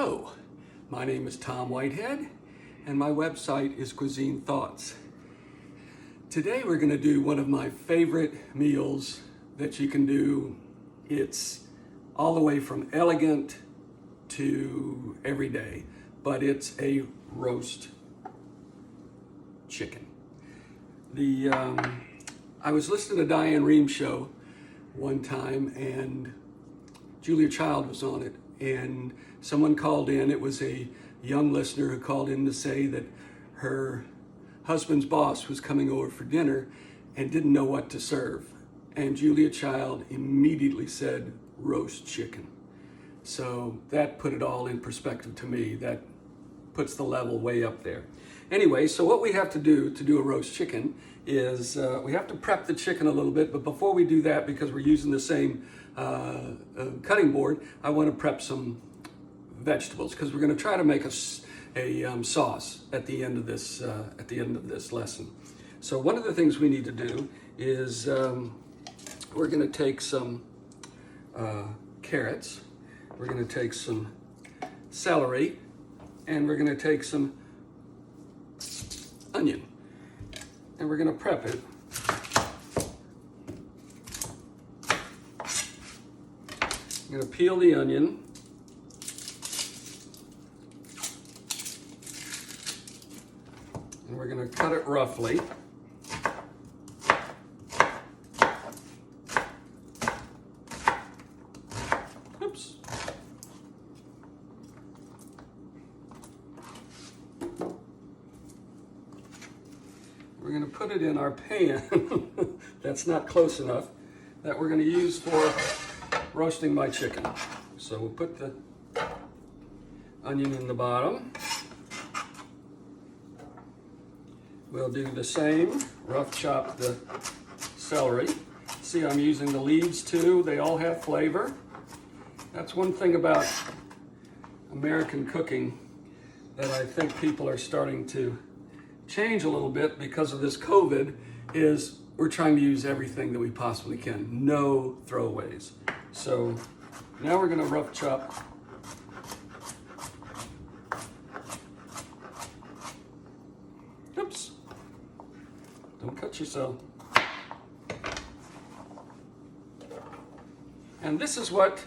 Hello, my name is Tom Whitehead, and my website is Cuisine Thoughts. Today we're going to do one of my favorite meals that you can do. It's all the way from elegant to everyday, but it's a roast chicken. I was listening to Diane Reham's show one time, and Julia Child was on it, and someone called in. It was a young listener who called in to say that her husband's boss was coming over for dinner and didn't know what to serve. And Julia Child immediately said roast chicken. So that put it all in perspective to me. That puts the level way up there. Anyway, so what we have to do a roast chicken is we have to prep the chicken a little bit, but before we do that, because we're using the same cutting board, I want to prep some vegetables because we're going to try to make a sauce at the end of this lesson. So one of the things we need to do is we're going to take some carrots, we're going to take some celery, and we're going to take some onion, and we're going to prep it. I'm going to peel the onion. And we're going to cut it roughly. Oops. We're going to put it in our pan. That's not close enough. That we're going to use for roasting my chicken. So we'll put the onion in the bottom. We'll do the same, rough chop the celery. See, I'm using the leaves too. They all have flavor. That's one thing about American cooking that I think people are starting to change a little bit because of this COVID is we're trying to use everything that we possibly can. No throwaways. So now we're going to rough chop oops, don't cut yourself. And this is what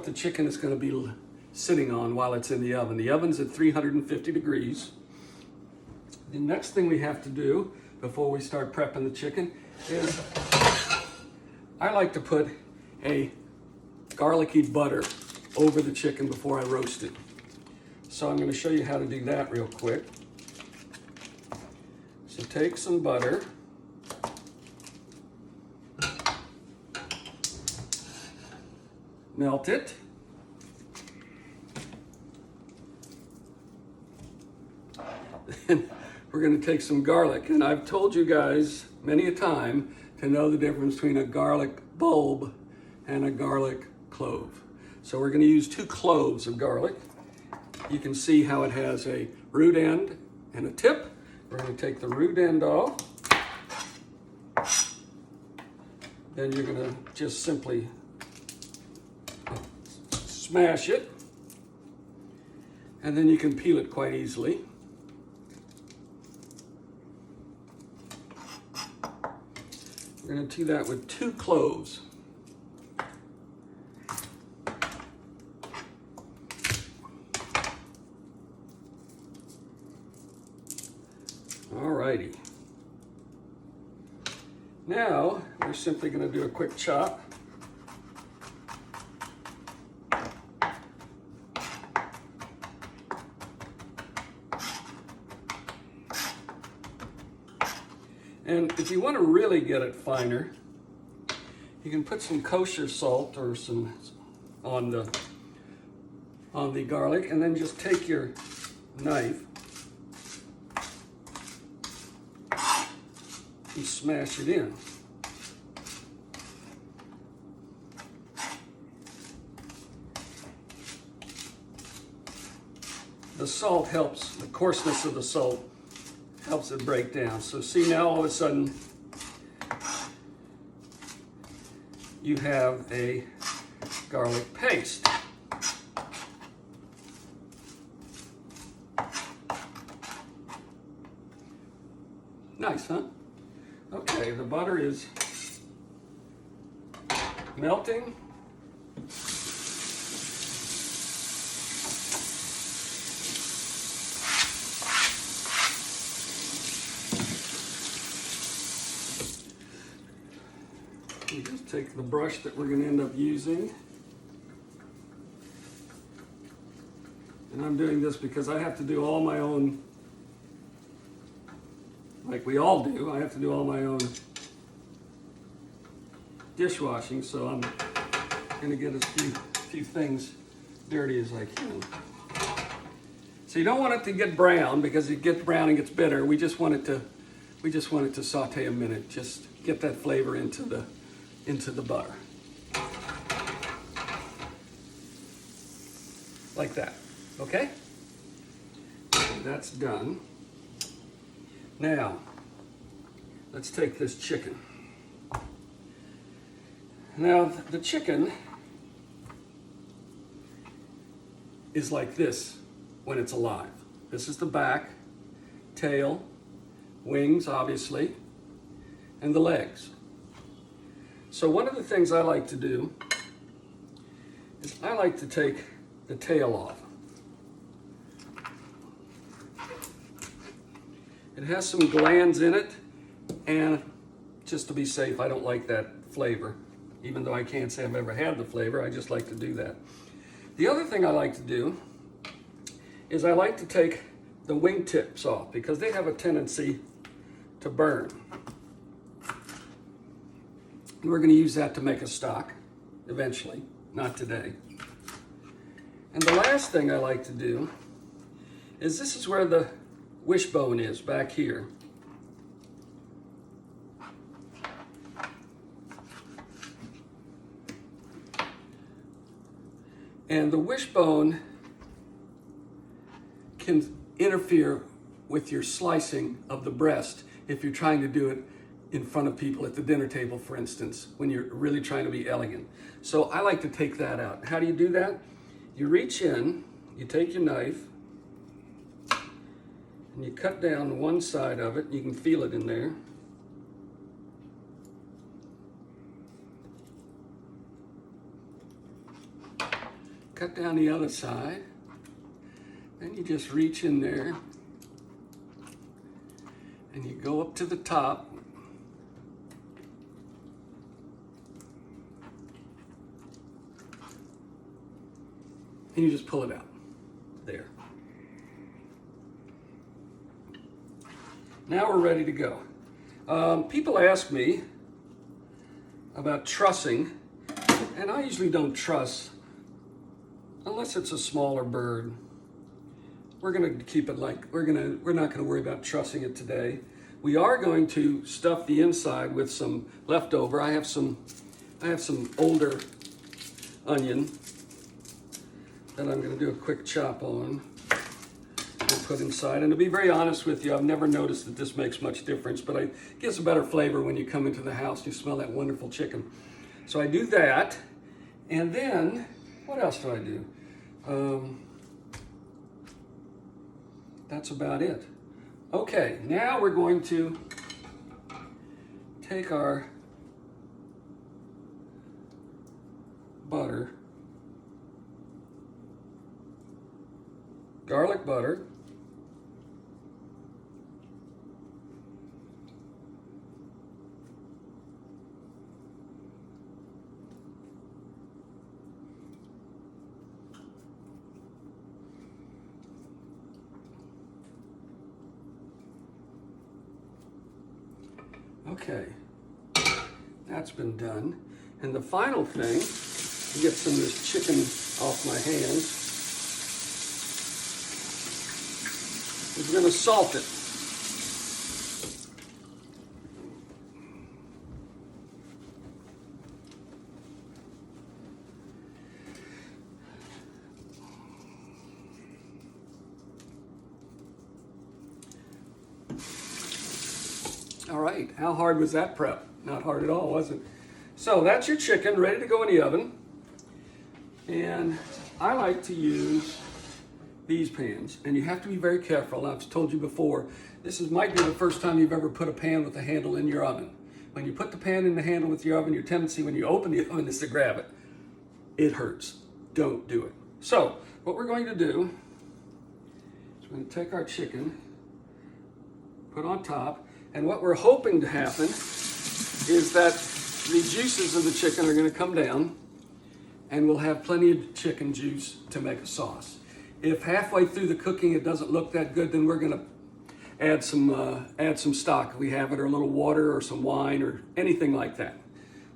the chicken is going to be sitting on while it's in the oven. The oven's at 350 degrees. The next thing we have to do before we start prepping the chicken is I like to put a garlicky butter over the chicken before I roast it. So I'm going to show you how to do that real quick. So take some butter, melt it, then we're going to take some garlic. And I've told you guys many a time to know the difference between a garlic bulb and a garlic clove. So we're going to use 2 cloves of garlic. You can see how it has a root end and a tip. We're going to take the root end off. Then you're going to just simply smash it. And then you can peel it quite easily. We're going to do that with 2 cloves. Alrighty. Now we're simply going to do a quick chop. And if you want to really get it finer, you can put some kosher salt or some on the garlic, and then just take your knife and smash it in. The salt helps, the coarseness of the salt helps it break down. So see, now all of a sudden you have a garlic paste. Nice, huh? Okay, the butter is melting. You just take the brush that we're going to end up using. And I'm doing this because I have to do all my own, like we all do, I have to do all my own dishwashing, so I'm going to get as few things dirty as I can. So you don't want it to get brown, because it gets brown and gets bitter. We just want it to saute a minute, just get that flavor into the butter. Like that, okay? And that's done. Now, let's take this chicken. Now, the chicken is like this when it's alive. This is the back, tail, wings, obviously, and the legs. So one of the things I like to do is I like to take the tail off. It has some glands in it, and just to be safe, I don't like that flavor. Even though I can't say I've ever had the flavor, I just like to do that. The other thing I like to do is I like to take the wing tips off, because they have a tendency to burn. And we're going to use that to make a stock eventually, not today. And the last thing I like to do is, this is where the wishbone is, back here. And the wishbone can interfere with your slicing of the breast if you're trying to do it in front of people at the dinner table, for instance, when you're really trying to be elegant. So I like to take that out. How do you do that? You reach in, you take your knife, and you cut down one side of it. You can feel it in there. Cut down the other side. Then you just reach in there and you go up to the top. And you just pull it out. There. Now we're ready to go. People ask me about trussing, and I usually don't truss unless it's a smaller bird. We're going to keep it like, we're not going to worry about trussing it today. We are going to stuff the inside with some leftover. I have some older onion that I'm going to do a quick chop on and put inside. And to be very honest with you, I've never noticed that this makes much difference, but it gives a better flavor when you come into the house and you smell that wonderful chicken. So I do that, and then what else do I do? That's about it. Okay, now we're going to take our butter, garlic butter, okay, that's been done. And the final thing, to get some of this chicken off my hands, is we're going to salt it. All right, how hard was that prep? Not hard at all, was it? So that's your chicken ready to go in the oven. And I like to use these pans, and you have to be very careful. I've told you before, might be the first time you've ever put a pan with a handle in your oven. When you put the pan in the handle with your oven, your tendency when you open the oven is to grab it. It hurts. Don't do it. So what we're going to do is we're going to take our chicken, put on top, and what we're hoping to happen is that the juices of the chicken are going to come down, and we'll have plenty of chicken juice to make a sauce. If halfway through the cooking it doesn't look that good, then we're going to add some stock if we have it, or a little water or some wine or anything like that.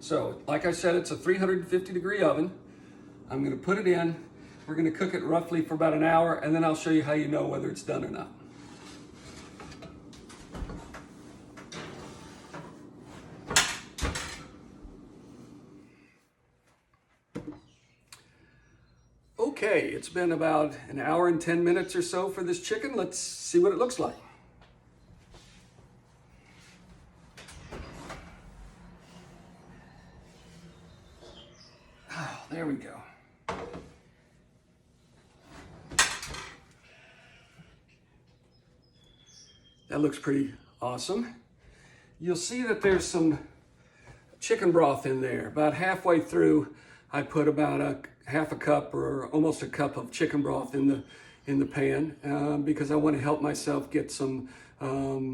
So like I said, it's a 350 degree oven. I'm going to put it in. We're going to cook it roughly for about an hour, and then I'll show you how you know whether it's done or not. Okay, it's been about an hour and 10 minutes or so for this chicken. Let's see what it looks like. Oh, there we go. That looks pretty awesome. You'll see that there's some chicken broth in there. About halfway through, I put about half a cup or almost a cup of chicken broth in the pan because I want to help myself get some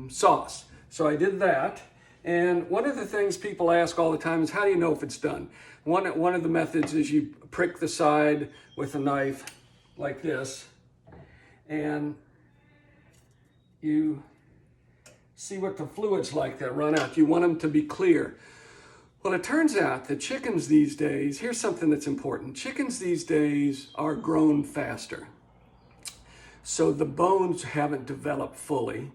sauce. So I did that. And one of the things people ask all the time is, how do you know if it's done? One of the methods is you prick the side with a knife like this, and you see what the fluid's like that run out. You want them to be clear. Well, it turns out that chickens these days, here's something that's important. Chickens these days are grown faster. So the bones haven't developed fully.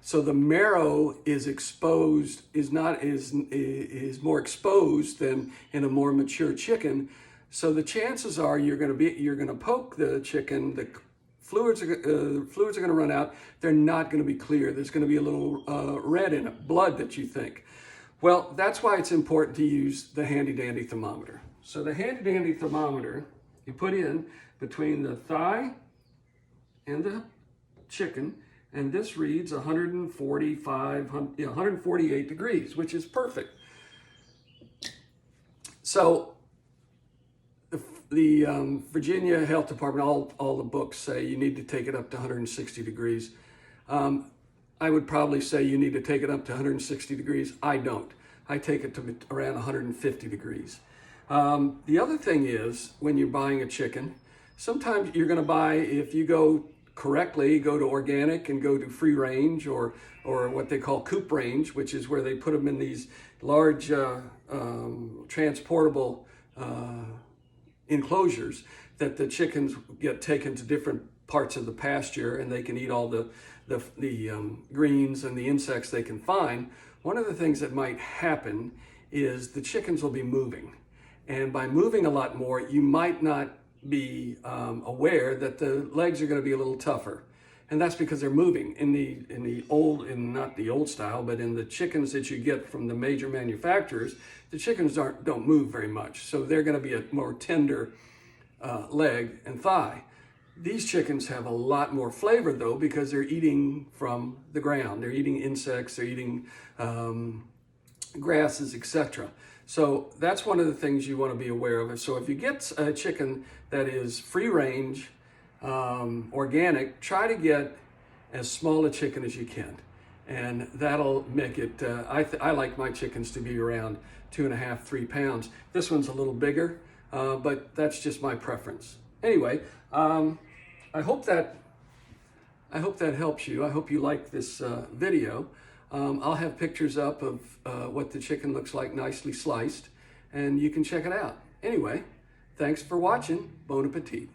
So the marrow is exposed, is more exposed than in a more mature chicken. So the chances are you're going to poke the chicken, the fluids are going to run out. They're not going to be clear. There's going to be a little red in it, blood that you think. Well, that's why it's important to use the handy dandy thermometer. So the handy dandy thermometer you put in between the thigh and the chicken, and this reads 148 degrees, which is perfect. So the Virginia Health Department, all the books say you need to take it up to 160 degrees. I would probably say you need to take it up to 160 degrees. I don't. I take it to around 150 degrees. The other thing is, when you're buying a chicken, sometimes you're going to buy, if you go correctly, go to organic and go to free range or what they call coop range, which is where they put them in these large transportable enclosures that the chickens get taken to different parts of the pasture, and they can eat all the greens and the insects they can find. One of the things that might happen is the chickens will be moving, and by moving a lot more, you might not be aware that the legs are going to be a little tougher, and that's because they're moving. Not the old style, but in the chickens that you get from the major manufacturers, the chickens don't move very much, so they're going to be a more tender leg and thigh. These chickens have a lot more flavor, though, because they're eating from the ground. They're eating insects, they're eating grasses, etc. So that's one of the things you want to be aware of. So if you get a chicken that is free range, organic, try to get as small a chicken as you can. And that'll make it, I like my chickens to be around 2.5, 3 pounds. This one's a little bigger, but that's just my preference. Anyway, I hope that helps you. I hope you like this video. I'll have pictures up of what the chicken looks like, nicely sliced, and you can check it out. Anyway, thanks for watching. Bon appetit.